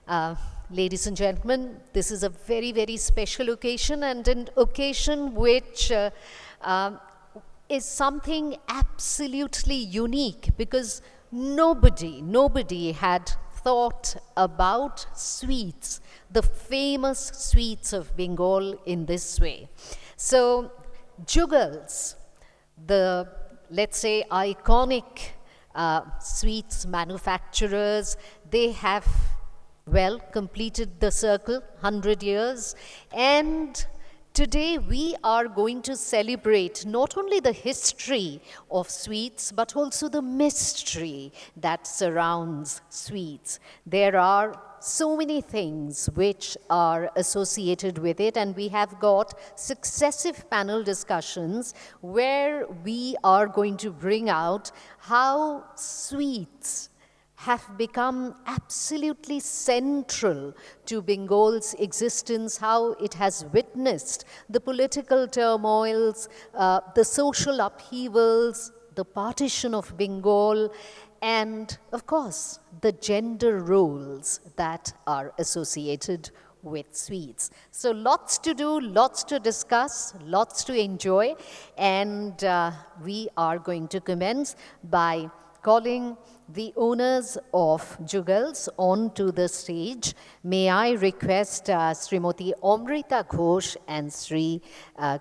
Uh, Ladies and gentlemen, this is a very, very special occasion, and an occasion which is something absolutely unique, because nobody had thought about sweets, the famous sweets of Bengal, in this way. So, Jugals, the, let's say, iconic sweets manufacturers, they have, well, completed the circle, 100 years. And today we are going to celebrate not only the history of sweets, but also the mystery that surrounds sweets. There are so many things which are associated with it, and we have got successive panel discussions where we are going to bring out how sweets have become absolutely central to Bengal's existence, how it has witnessed the political turmoils, the social upheavals, the partition of Bengal, and, of course, the gender roles that are associated with sweets. So lots to do, lots to discuss, lots to enjoy, and we are going to commence by calling the owners of Jugals onto the stage. May I request Srimati Amrita Ghosh and Sri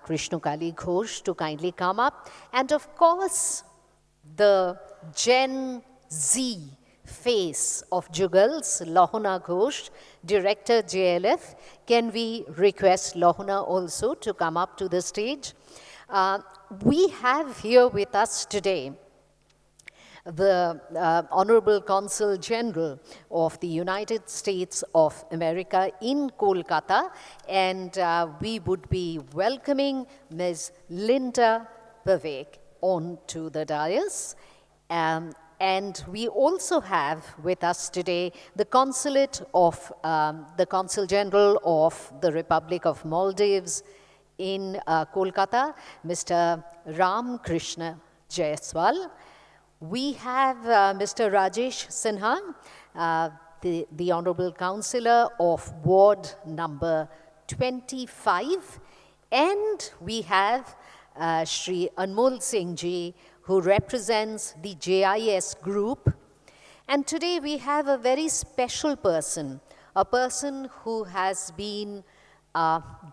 Krishna Ghosh to kindly come up. And of course, the Gen Z face of Jugals, Lohana Ghosh, Director JLF. Can we request Lohana also to come up to the stage? We have here with us today the Honorable Consul General of the United States of America in Kolkata, and we would be welcoming Ms. Melinda Pavek onto the dais. And we also have with us today the Consulate of the Consul General of the Republic of Maldives in Kolkata, Mr. Krishna Jaiswal. We have Mr. Rajesh Sinha, the Honorable Councillor of Ward number 25. And we have Shri Anmol Singh ji, who represents the JIS group. And today we have a very special person, a person who has been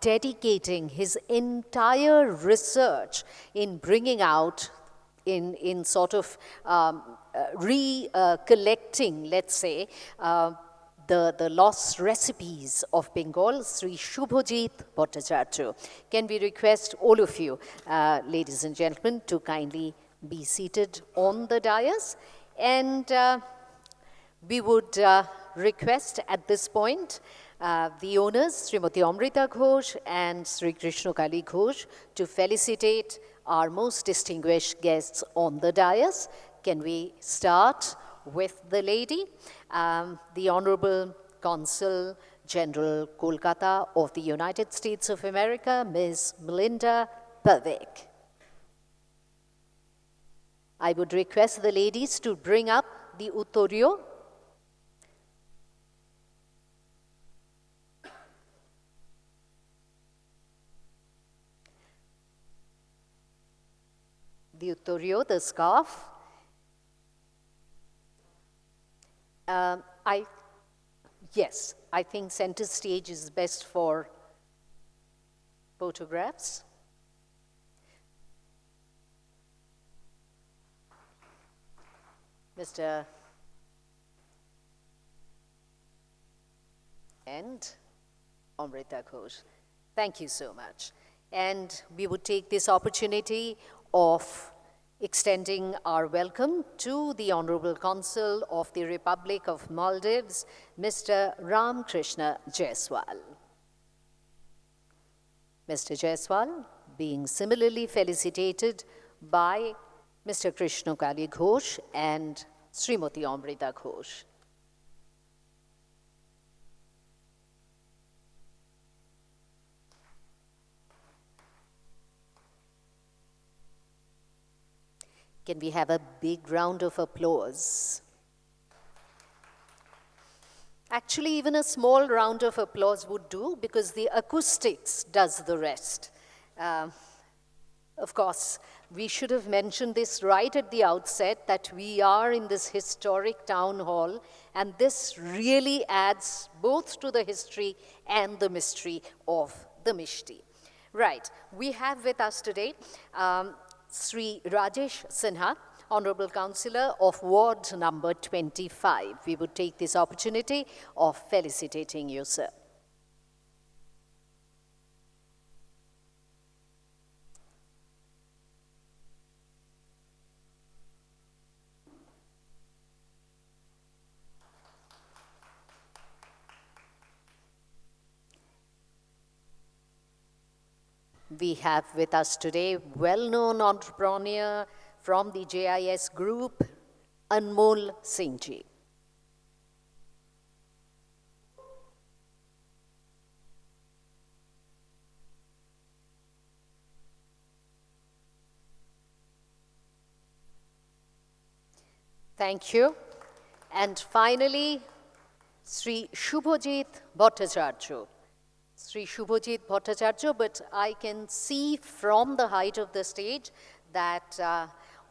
dedicating his entire research in bringing out, in sort of recollecting, let's say, the lost recipes of Bengal, Sri Subhajit Bhattacharyya. Can we request all of you, ladies and gentlemen, to kindly be seated on the dais? And we would request at this point the owners, Srimati Amrita Ghosh and Sri Krishna Ghosh, to felicitate our most distinguished guests on the dais. Can we start with the lady, the Honorable Consul General Kolkata of the United States of America, Ms. Melinda Pavek. I would request the ladies to bring up the Uttorio. The Uttorio, the scarf. Yes, I think center stage is best for photographs. Mr. and Amrita Ghosh. Thank you so much. And we would take this opportunity of extending our welcome to the Honorable Consul of the Republic of Maldives, Mr. Krishna Jaiswal. Mr. Jaiswal being similarly felicitated by Mr. Krishna Ghosh and Srimati Amrita Ghosh. Can we have a big round of applause? Actually, even a small round of applause would do because the acoustics does the rest. Of course, we should have mentioned this right at the outset that we are in this historic town hall, and this really adds both to the history and the mystery of the Mishti. Right, we have with us today Sri Rajesh Sinha, Honorable Councillor of Ward number 25. We would take this opportunity of felicitating you, sir. We have with us today well-known entrepreneur from the JIS group, Anmol Singh ji. Thank you. And finally, Sri Subhajit Bhattacharyya. Sri Subhajit Bhattacharyya, but I can see from the height of the stage that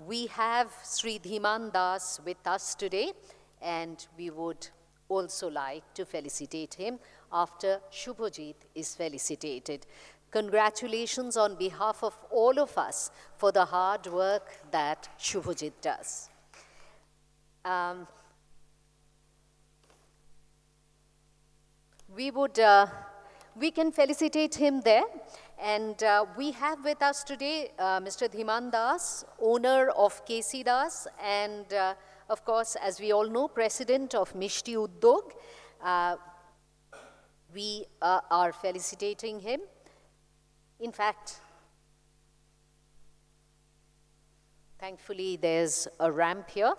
we have Sri Dhiman Das with us today, and we would also like to felicitate him after Subhajit is felicitated. Congratulations on behalf of all of us for the hard work that Subhajit does. We can felicitate him there. And we have with us today Mr. Dhiman Das, owner of KC Das, and of course, as we all know, president of Mishti Uddog. We are felicitating him. In fact, thankfully, there's a ramp here.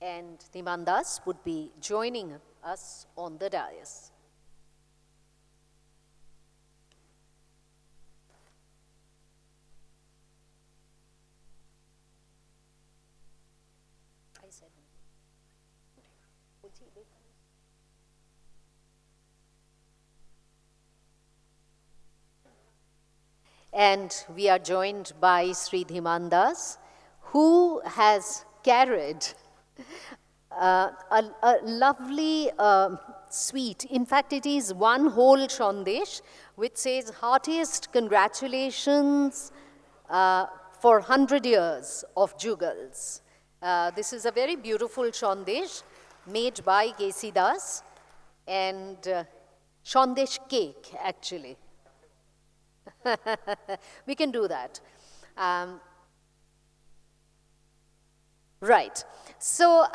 And Dhiman Das would be joining us on the dais. And we are joined by Sri Dhiman Das, who has carried a lovely sweet. In fact, it is one whole Sandesh, which says, heartiest congratulations for 100 years of Jugals. This is a very beautiful Sandesh made by KC Das, and Sandesh cake, actually. We can do that. Right. So,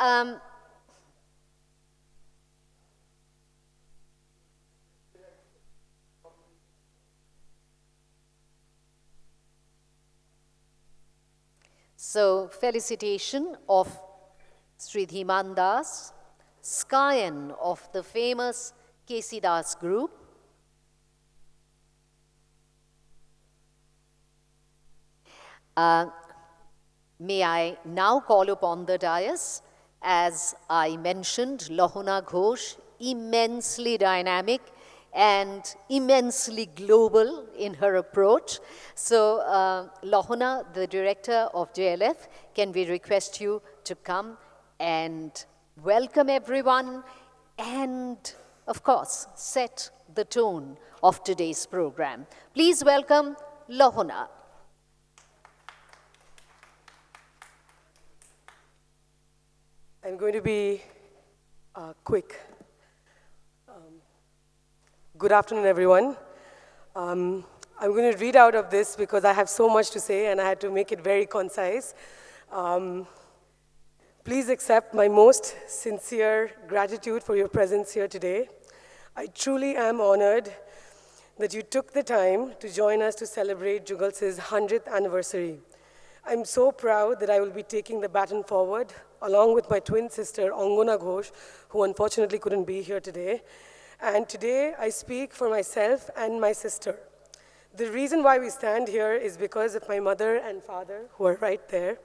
felicitation of Sri Dhiman Das, scion of the famous KC Das group. May I now call upon the dais, as I mentioned, Lohana Ghosh, immensely dynamic and immensely global in her approach. So, Lohana, the director of JLF, can we request you to come and welcome everyone and, of course, set the tone of today's program. Please welcome Lohana. I'm going to be quick. Good afternoon, everyone. I'm going to read out of this because I have so much to say and I had to make it very concise. Please accept my most sincere gratitude for your presence here today. I truly am honored that you took the time to join us to celebrate Jugal's 100th anniversary. I'm so proud that I will be taking the baton forward along with my twin sister, Angona Ghosh, who unfortunately couldn't be here today. And today, I speak for myself and my sister. The reason why we stand here is because of my mother and father, who are right there.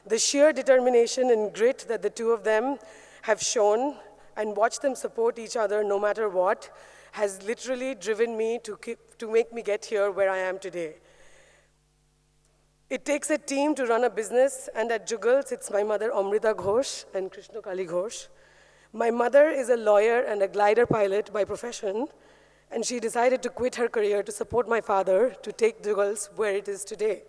The sheer determination and grit that the two of them have shown and watch them support each other no matter what has literally driven me to make me get here where I am today. It takes a team to run a business, and at Jugal sits my mother, Amrita Ghosh, and Krishna Ghosh. My mother is a lawyer and a glider pilot by profession, and she decided to quit her career to support my father to take Jugal's where it is today.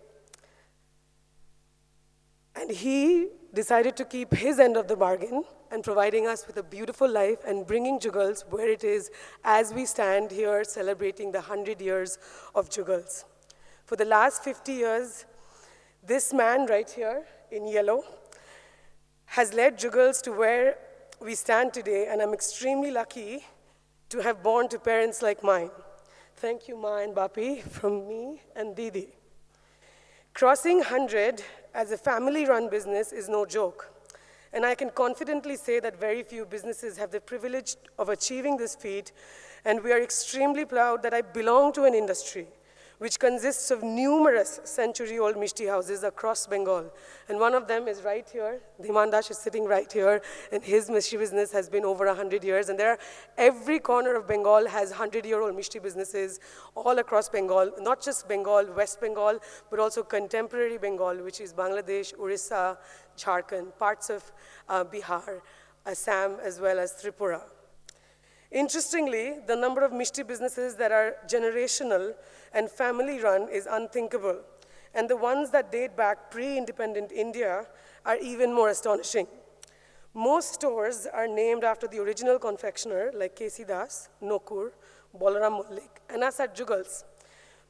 And he decided to keep his end of the bargain and providing us with a beautiful life and bringing Jugal's where it is as we stand here celebrating the 100 years of Jugal's. For the last 50 years, this man right here in yellow has led Jugal's to where we stand today, and I'm extremely lucky to have born to parents like mine. Thank you, Ma and Bapi, from me and Didi. Crossing 100 as a family-run business is no joke, and I can confidently say that very few businesses have the privilege of achieving this feat, and we are extremely proud that I belong to an industry which consists of numerous century-old Mishti houses across Bengal. And one of them is right here. Dhimandash is sitting right here, and his Mishti business has been over 100 years. And every corner of Bengal has 100-year-old Mishti businesses all across Bengal, not just Bengal, West Bengal, but also contemporary Bengal, which is Bangladesh, Orissa, Jharkhand, parts of Bihar, Assam, as well as Tripura. Interestingly, the number of Mishti businesses that are generational and family-run is unthinkable, and the ones that date back pre-independent India are even more astonishing. Most stores are named after the original confectioner, like K.C. Das, Nokur, Balaram Mullik, and us at Jugal's,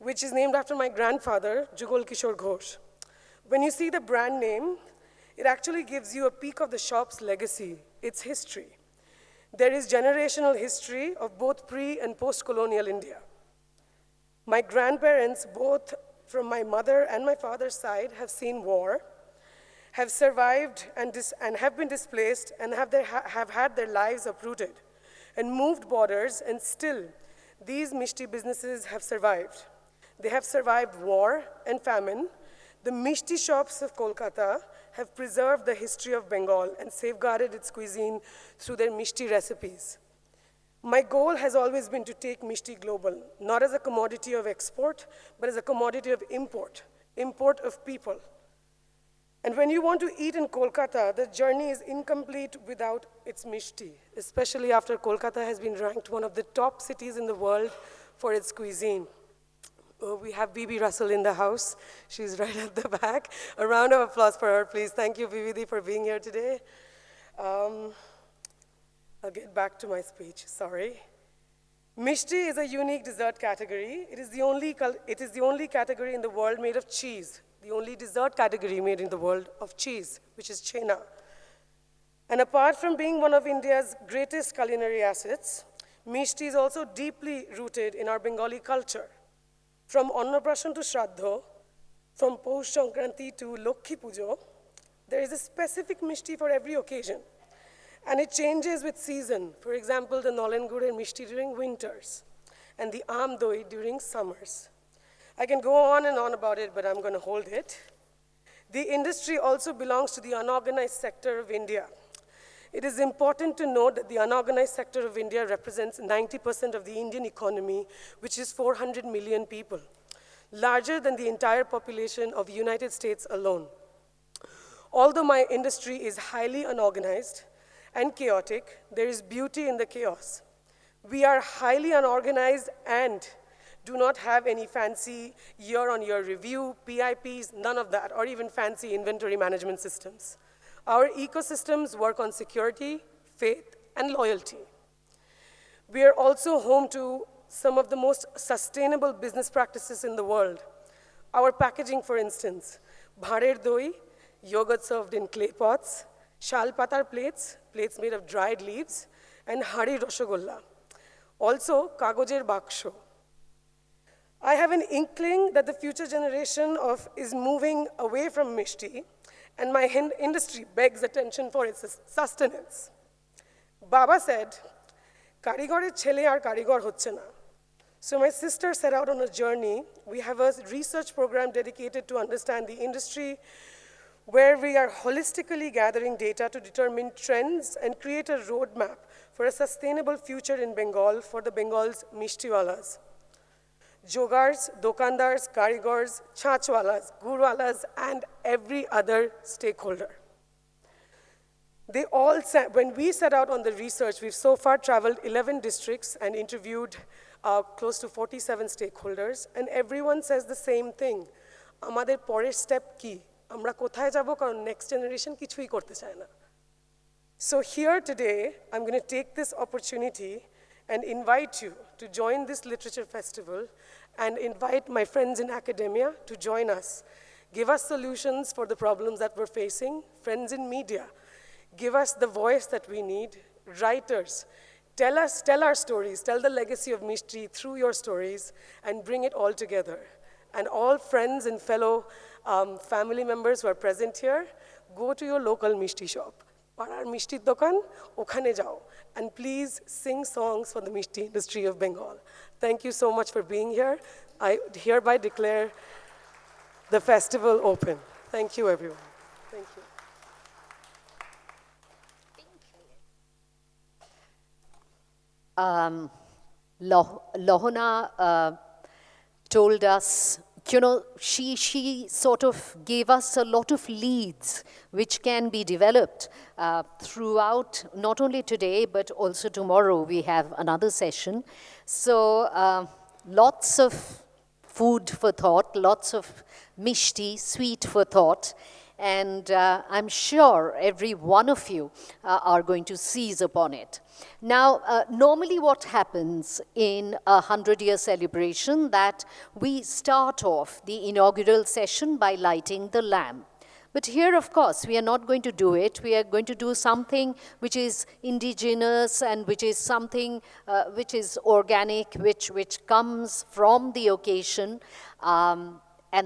which is named after my grandfather, Jugal Kishore Ghosh. When you see the brand name, it actually gives you a peek of the shop's legacy, its history. There is generational history of both pre- and post-colonial India. My grandparents, both from my mother and my father's side, have seen war, have survived and have been displaced, and have had their lives uprooted and moved borders, and still, these Mishti businesses have survived. They have survived war and famine. The Mishti shops of Kolkata have preserved the history of Bengal and safeguarded its cuisine through their Mishti recipes. My goal has always been to take Mishti global, not as a commodity of export, but as a commodity of import of people. And when you want to eat in Kolkata, the journey is incomplete without its Mishti, especially after Kolkata has been ranked one of the top cities in the world for its cuisine. We have Bibi Russell in the house. She's right at the back. A round of applause for her, please. Thank you, Bibi, for being here today. I'll get back to my speech, sorry. Mishti is a unique dessert category. It is the only category in the world made of cheese, the only dessert category made in the world of cheese, which is chena. And apart from being one of India's greatest culinary assets, Mishti is also deeply rooted in our Bengali culture. From Annaprashan to Shraddha, from Poush Sankranti to Lokhi Pujo, there is a specific Mishti for every occasion. And it changes with season. For example, the Nolengur and Mishti during winters, and the Aam Doi during summers. I can go on and on about it, but I'm going to hold it. The industry also belongs to the unorganized sector of India. It is important to note that the unorganized sector of India represents 90% of the Indian economy, which is 400 million people, larger than the entire population of the United States alone. Although my industry is highly unorganized and chaotic, there is beauty in the chaos. We are highly unorganized and do not have any fancy year-on-year review, PIPs, none of that, or even fancy inventory management systems. Our ecosystems work on security, faith, and loyalty. We are also home to some of the most sustainable business practices in the world. Our packaging, for instance, bharer doi, yogurt served in clay pots, shal patar plates made of dried leaves, and hari roshogolla. Also, kagojer baksho. I have an inkling that the future generation is moving away from Mishti, and my industry begs attention for its sustenance. Baba said, "Karigore chele ar karigor hocche na." So my sister set out on a journey. We have a research program dedicated to understand the industry, where we are holistically gathering data to determine trends and create a roadmap for a sustainable future in Bengal for the Bengal's Mishtiwalas. Jogars, Dokandars, Karigors, Chachwalas, Gurwalas, and every other stakeholder. They all, when we set out on the research, we've so far traveled 11 districts and interviewed close to 47 stakeholders, and everyone says the same thing. Amader porer step ki? Amra kothay jabo karon next generation kichui korte chaye na. So here today, I'm going to take this opportunity and invite you to join this literature festival and invite my friends in academia to join us. Give us solutions for the problems that we're facing. Friends in media, give us the voice that we need. Writers, tell our stories, tell the legacy of Mishti through your stories and bring it all together. And all friends and fellow family members who are present here, go to your local Mishti shop. Parar Mishti dokan, okhane jao. And please sing songs for the Mishti industry of Bengal. Thank you so much for being here. I hereby declare the festival open. Thank you, everyone. Thank you. Lohana told us, you know, she sort of gave us a lot of leads which can be developed throughout, not only today, but also tomorrow we have another session. So lots of food for thought, lots of mishti, sweet for thought. And I'm sure every one of you are going to seize upon it. Now, normally what happens in a 100-year celebration that we start off the inaugural session by lighting the lamp. But here, of course, we are not going to do it. We are going to do something which is indigenous and which is something which is organic, which comes from the occasion. And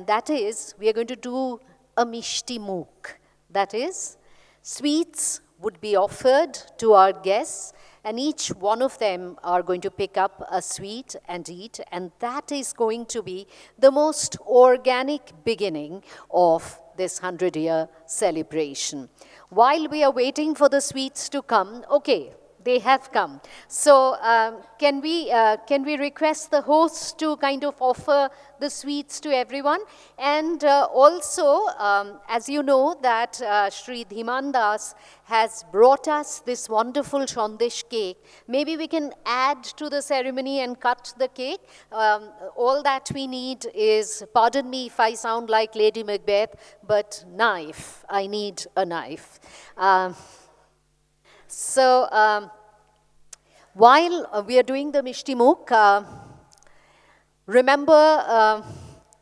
that is, we are going to do a Mishti Mook. That is, sweets would be offered to our guests, and each one of them are going to pick up a sweet and eat, and that is going to be the most organic beginning of this 100-year celebration. While we are waiting for the sweets to come, okay, they have come. So can we request the host to kind of offer the sweets to everyone? And also, as you know, that Sri Dhiman Das has brought us this wonderful Sandesh cake. Maybe we can add to the ceremony and cut the cake. All that we need is, pardon me if I sound like Lady Macbeth, but knife. I need a knife. So while we are doing the Mishti Mook, remember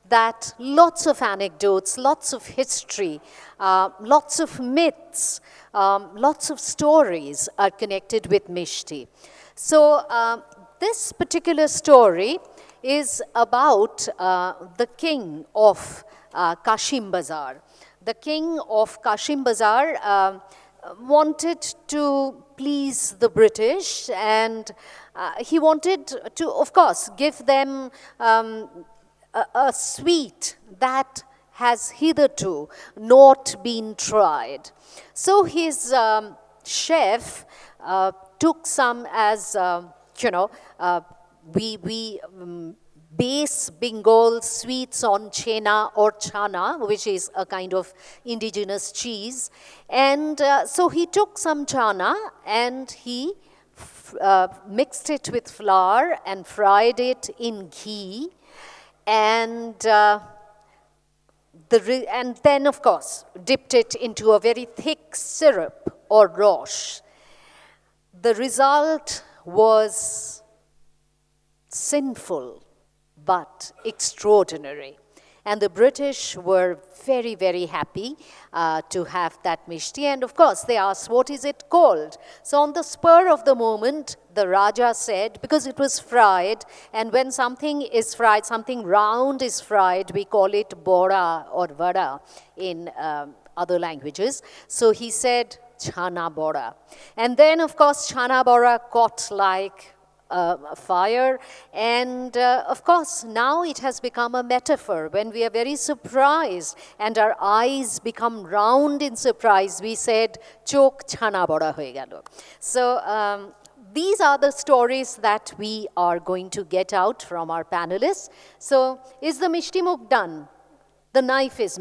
that lots of anecdotes, lots of history, lots of myths, lots of stories are connected with Mishti. So this particular story is about the king of Kashim Bazar. The king of Kashim Bazar wanted to please the British, and he wanted to, of course, give them a sweet that has hitherto not been tried. So his chef took some, as we base Bengal sweets on chena or chana, which is a kind of indigenous cheese. And so he took some chana and he mixed it with flour and fried it in ghee. And then, of course, dipped it into a very thick syrup or rosh. The result was sinful, but extraordinary. And the British were very, very happy to have that Mishti. And of course, they asked, what is it called? So on the spur of the moment, the Raja said, because it was fried, and when something is fried, something round is fried, we call it bora or vada in other languages. So he said, chana bora. And then, of course, chana bora caught like fire, and of course now it has become a metaphor. When we are very surprised and our eyes become round in surprise, we said chok chhana bora hoye gelo. So these are the stories that we are going to get out from our panelists. So, is the Mishti Mukh done? The knife is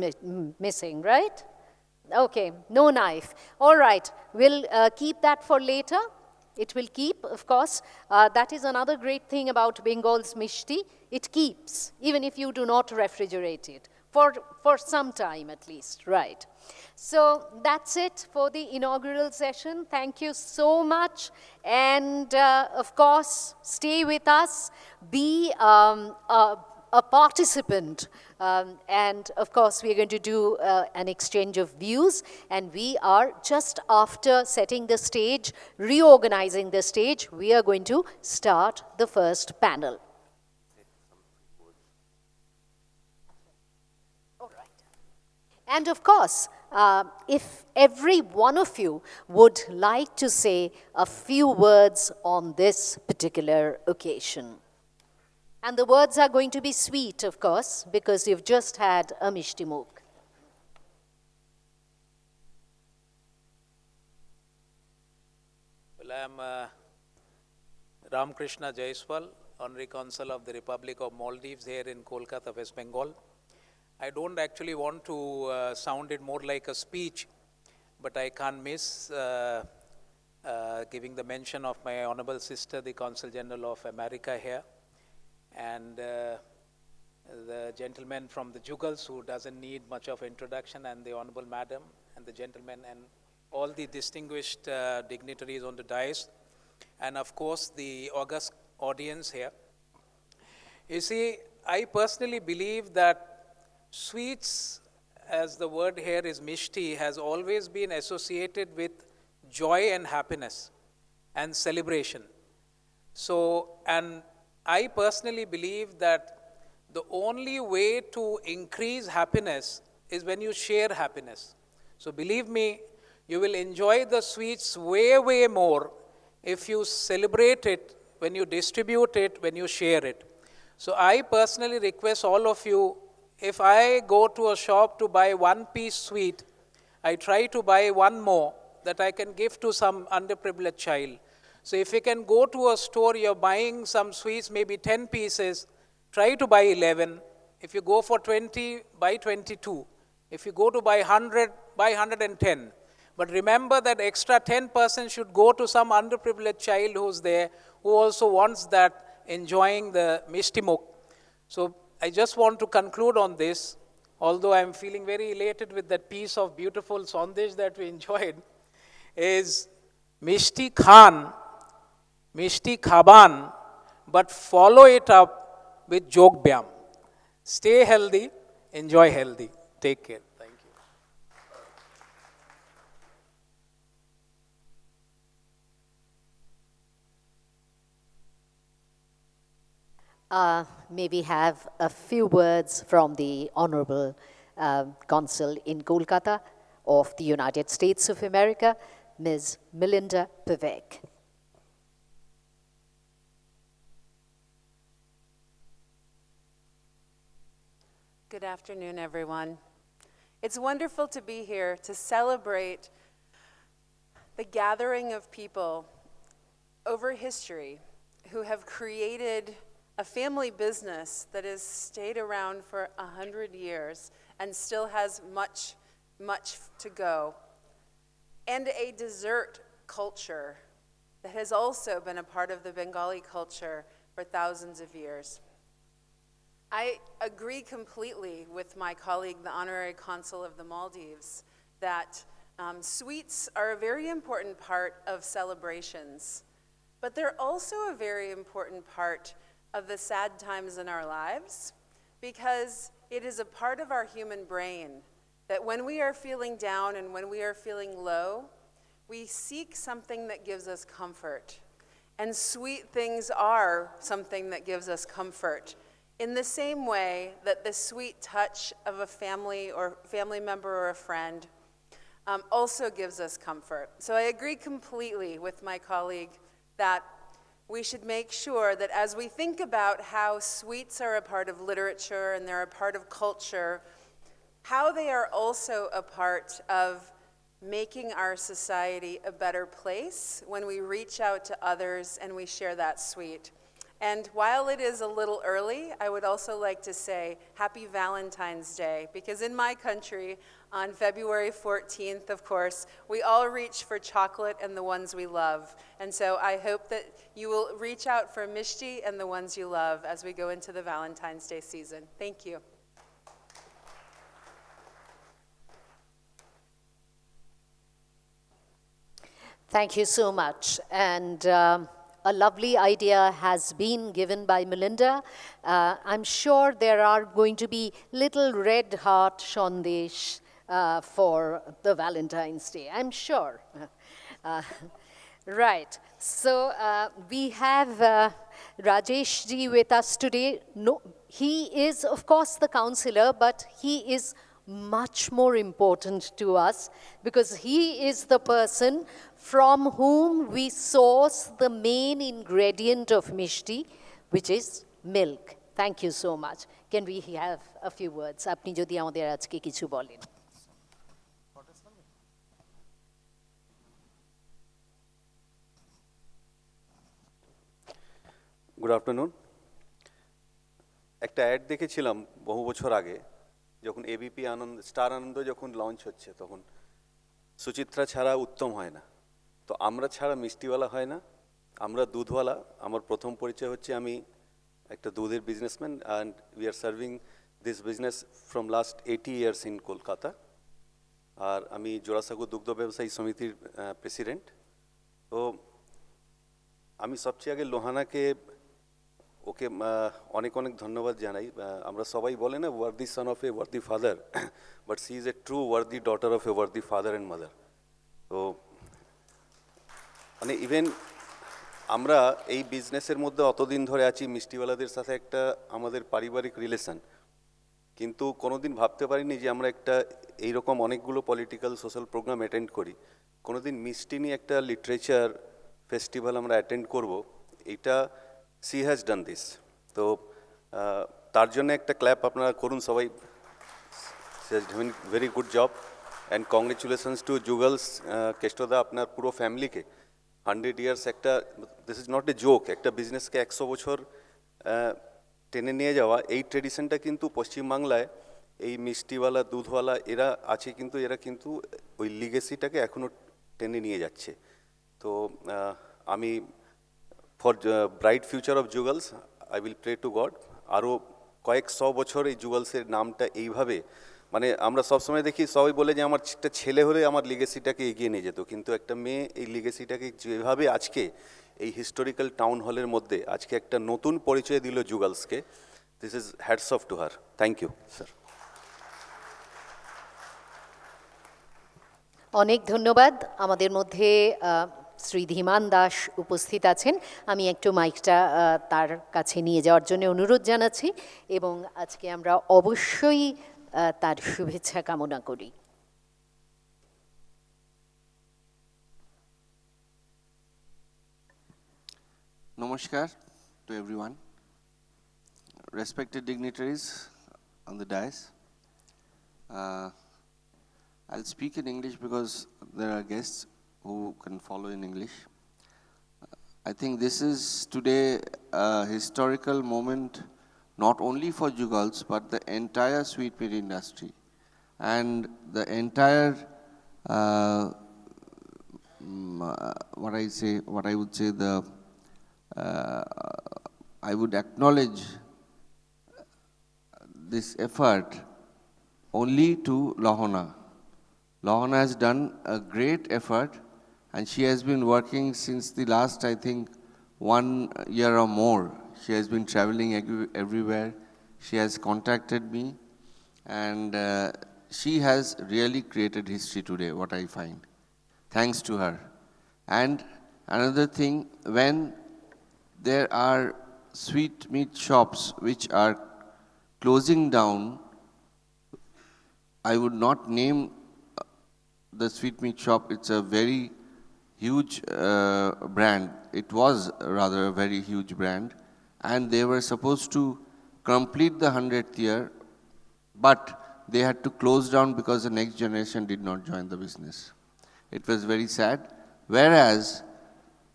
missing, right? Okay, no knife. All right, we'll keep that for later. It will keep, of course. That is another great thing about Bengal's Mishti. It keeps, even if you do not refrigerate it, for some time at least, right? So that's it for the inaugural session. Thank you so much. And of course, stay with us. Be a participant. And of course, we are going to do an exchange of views. And we are just after setting the stage, reorganizing the stage, we are going to start the first panel. All right. And of course, if every one of you would like to say a few words on this particular occasion. And the words are going to be sweet, of course, because you've just had a Mishti Mukh. Well, I'm Ram Krishna Jaiswal, Honorary Consul of the Republic of Maldives here in Kolkata, West Bengal. I don't actually want to sound it more like a speech, but I can't miss giving the mention of my honorable sister, the Consul General of America here, and the gentleman from the Jugals, who doesn't need much of introduction, and the honorable madam, and the gentleman, and all the distinguished dignitaries on the dais, and of course the august audience here. You see, I personally believe that sweets, as the word here is Mishti, has always been associated with joy and happiness and celebration. So, and I personally believe that the only way to increase happiness is when you share happiness. So believe me, you will enjoy the sweets way, way more if you celebrate it, when you distribute it, when you share it. So I personally request all of you, if I go to a shop to buy one piece sweet, I try to buy one more that I can give to some underprivileged child. So if you can go to a store, you're buying some sweets, maybe 10 pieces, try to buy 11. If you go for 20, buy 22. If you go to buy 100, buy 110. But remember that extra 10% should go to some underprivileged child who's there, who also wants that, enjoying the Mishti Mukh. So I just want to conclude on this, although I'm feeling very elated with that piece of beautiful sandesh that we enjoyed, is Mishti Khan, Mishti Khaban, but follow it up with Jog Byam. Stay healthy, enjoy healthy. Take care. Thank you. May we have a few words from the Honorable Consul in Kolkata of the United States of America, Ms. Melinda Pavek. Good afternoon, everyone. It's wonderful to be here to celebrate the gathering of people over history who have created a family business that has stayed around for 100 years and still has much, much to go, and a dessert culture that has also been a part of the Bengali culture for thousands of years. I agree completely with my colleague, the Honorary Consul of the Maldives, that sweets are a very important part of celebrations, but they're also a very important part of the sad times in our lives, because it is a part of our human brain that when we are feeling down and when we are feeling low, we seek something that gives us comfort. And sweet things are something that gives us comfort, in the same way that the sweet touch of a family member or a friend also gives us comfort. So I agree completely with my colleague that we should make sure that as we think about how sweets are a part of literature and they're a part of culture, how they are also a part of making our society a better place when we reach out to others and we share that sweet. And while it is a little early, I would also like to say Happy Valentine's Day, because in my country, on February 14th, of course, we all reach for chocolate and the ones we love. And so I hope that you will reach out for Mishti and the ones you love as we go into the Valentine's Day season. Thank you. Thank you so much. And a lovely idea has been given by Melinda. I'm sure there are going to be little red heart shandesh for the Valentine's Day, I'm sure. Right, so we have Rajesh ji with us today. No, he is of course the councillor, but he is much more important to us because he is the person from whom we source the main ingredient of Mishti, which is milk. Thank you so much. Can we have a few words? আপনি যদি আমাদের আজকে কিছু বলেন। Good afternoon. একটা add দেখেছিলাম বহু বছর আগে, যখন এবিপি আনন্দ স্টার আনন্দ যখন লঞ্চ হচ্ছে, তখন সুচিত্রা ছাড়া উত্তম হয় না, তো আমরা ছাড়া মিষ্টিওয়ালা হয় না, আমরা দুধওয়ালা। আমার প্রথম পরিচয় হচ্ছে আমি একটা দুধের businessman, and we are serving this business from last 80 years in Kolkata. আর আমি জোড়াসাঁকো দুগ্ধ ব্যবসায়ী সমিতির প্রেসিডেন্ট। তো আমি সবচেয়ে আগে লোহানাকে ওকে অনেক অনেক ধন্যবাদ জানাই। আমরা সবাই বলে না worthy son of a worthy father, but she is a true worthy daughter of a worthy father and mother. তো মানে ইভেন আমরা এই বিজনেসের মধ্যে অতদিন ধরে আছি, মিষ্টিওয়ালাদের সাথে একটা আমাদের পারিবারিক রিলেশন, কিন্তু কোনোদিন ভাবতে পারিনি যে আমরা একটা এইরকম অনেকগুলো পলিটিক্যাল সোশ্যাল প্রোগ্রাম অ্যাটেন্ড করি, কোনোদিন মিষ্টি নিয়ে একটা লিটারেচার ফেস্টিভ্যাল আমরা অ্যাটেন্ড করব। এইটা সি হ্যাজ ডান দিস। তো তার জন্য একটা ক্ল্যাপ আপনারা করুন সবাই। She has doing very good job, and congratulations to Jugal's কেষ্টদা, আপনার পুরো ফ্যামিলিকে। 100 ইয়ার্স একটা, this is not a joke, একটা বিজনেসকে 100 বছর টেনে নিয়ে যাওয়া, এই ট্রেডিশনটা কিন্তু পশ্চিমবাংলায় এই মিষ্টিওয়ালা দুধওয়ালা এরা আছে, কিন্তু এরা কিন্তু ওই লিগেসিটাকে এখনও টেনে নিয়ে যাচ্ছে। তো আমি for bright future of Jugal's I will pray to God আরও কয়েক 100 বছর এই জুগলসের নামটা এইভাবে, মানে আমরা সবসময় দেখি সবাই বলে যে আমার একটা ছেলে হলে আমার লিগেসিটাকে এগিয়ে নিয়ে যেত, কিন্তু একটা মেয়ে এই লিগেসিটাকে যেভাবে আজকে এই হিস্টোরিক্যাল টাউন হলের মধ্যে আজকে একটা নতুন পরিচয় দিল জুগলসকে, this is hats off to her. Thank you sir. অনেক ধন্যবাদ। আমাদের মধ্যে শ্রী ধীমান দাস উপস্থিত আছেন। আমি একটু মাইকটা তার কাছে নিয়ে যাওয়ার জন্য অনুরোধ জানাচ্ছি এবং আজকে আমরা অবশ্যই তার শুভেচ্ছা কামনা করি। Namaskar to everyone, respected dignitaries on the dais. I'll speak in English because there are guests who can follow in English. I think this is today a historical moment not only for Jugals but the entire sweet meat industry and the entire what I would say I would acknowledge this effort only to Lohana. Lohana has done a great effort, and she has been working since the last, I think, 1 year or more. She has been traveling everywhere. She has contacted me, and she has really created history today, what I find. Thanks to her. And another thing, when there are sweet meat shops which are closing down, I would not name the sweet meat shop. It's a very huge brand. It was rather a very huge brand, and they were supposed to complete the 100th year, but they had to close down because the next generation did not join the business. It was very sad. Whereas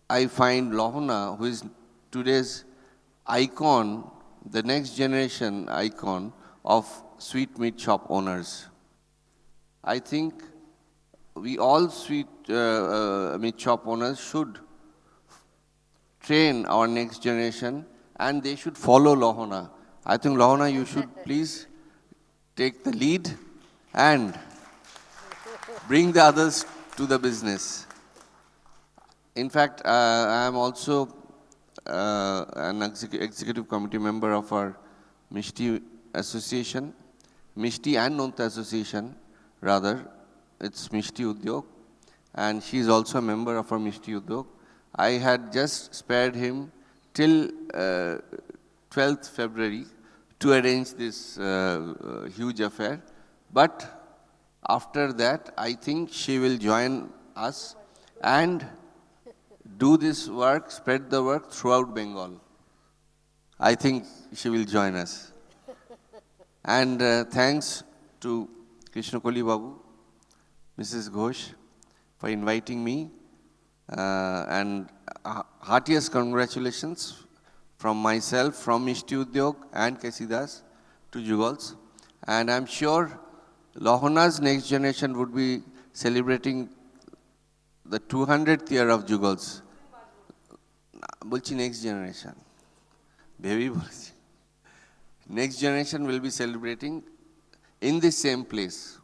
I find Lohana, who is today's icon, the next generation icon of sweet meat shop owners. I think we all sweet meat shop owners should train our next generation and they should follow Lohana. I think Lohana, you should please take the lead and bring the others to the business. In fact, I am also an executive committee member of our Mishti Association, Mishti and Nonta Association, rather. It's Mishti Udyog, and she is also a member of our Mishti Udyog. I had just spared him till 12th February to arrange this huge affair. But after that, I think she will join us and do this work, spread the work throughout Bengal. I think she will join us. And thanks to Krishna Babu, Mrs. Ghosh, for inviting me. And heartiest congratulations from myself, from Mishti Udyog and Kesidas to Jugals. And I'm sure Lohana's next generation would be celebrating the 200th year of Jugals. Bolchi next generation. Baby bolchi. Next generation will be celebrating in the same place.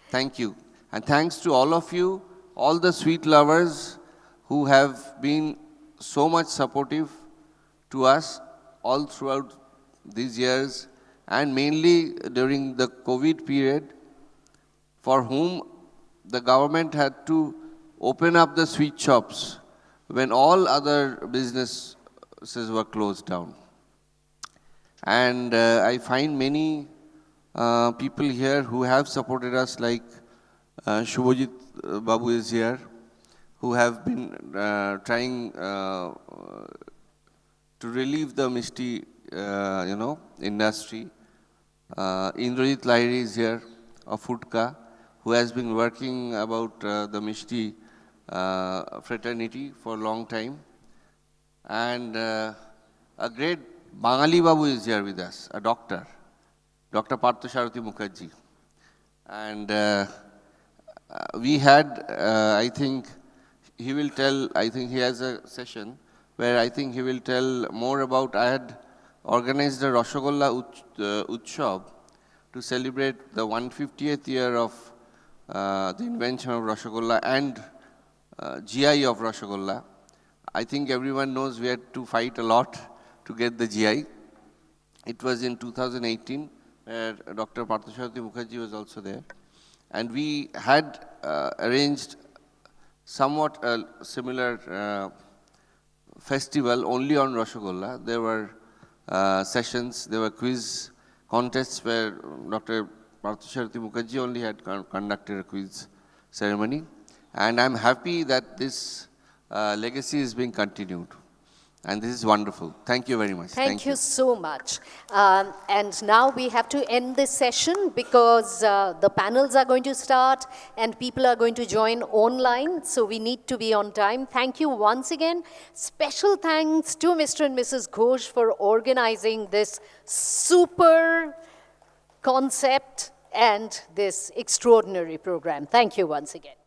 Thank you. And thanks to all of you, all the sweet lovers who have been so much supportive to us all throughout these years, and mainly during the COVID period, for whom the government had to open up the sweet shops when all other businesses were closed down. And I find many people here who have supported us, like Subhajit Babu is here, who have been trying to relieve the Mishti, industry. Indrajit Lahiri is here of Foodka, who has been working about the Mishti fraternity for a long time. And a great Bangali Babu is here with us, a doctor, Dr. Partha Mukherjee. And we had, I think, he will tell, I think he has a session where I think he will tell more about, I had organized a Rashogolla Utsav to celebrate the 150th year of the invention of Rashogolla and GI of Rashogolla. I think everyone knows we had to fight a lot to get the GI. It was in 2018 where Dr. Partha Mukherjee was also there. And we had arranged somewhat a similar festival only on Rashogolla. There were sessions, there were quiz contests where Dr. Partha Mukherjee only had conducted a quiz ceremony. And I'm happy that this legacy is being continued. And this is wonderful. Thank you very much. Thank you so much. And now we have to end this session because the panels are going to start and people are going to join online. So we need to be on time. Thank you once again. Special thanks to Mr. and Mrs. Ghosh for organizing this super concept and this extraordinary program. Thank you once again.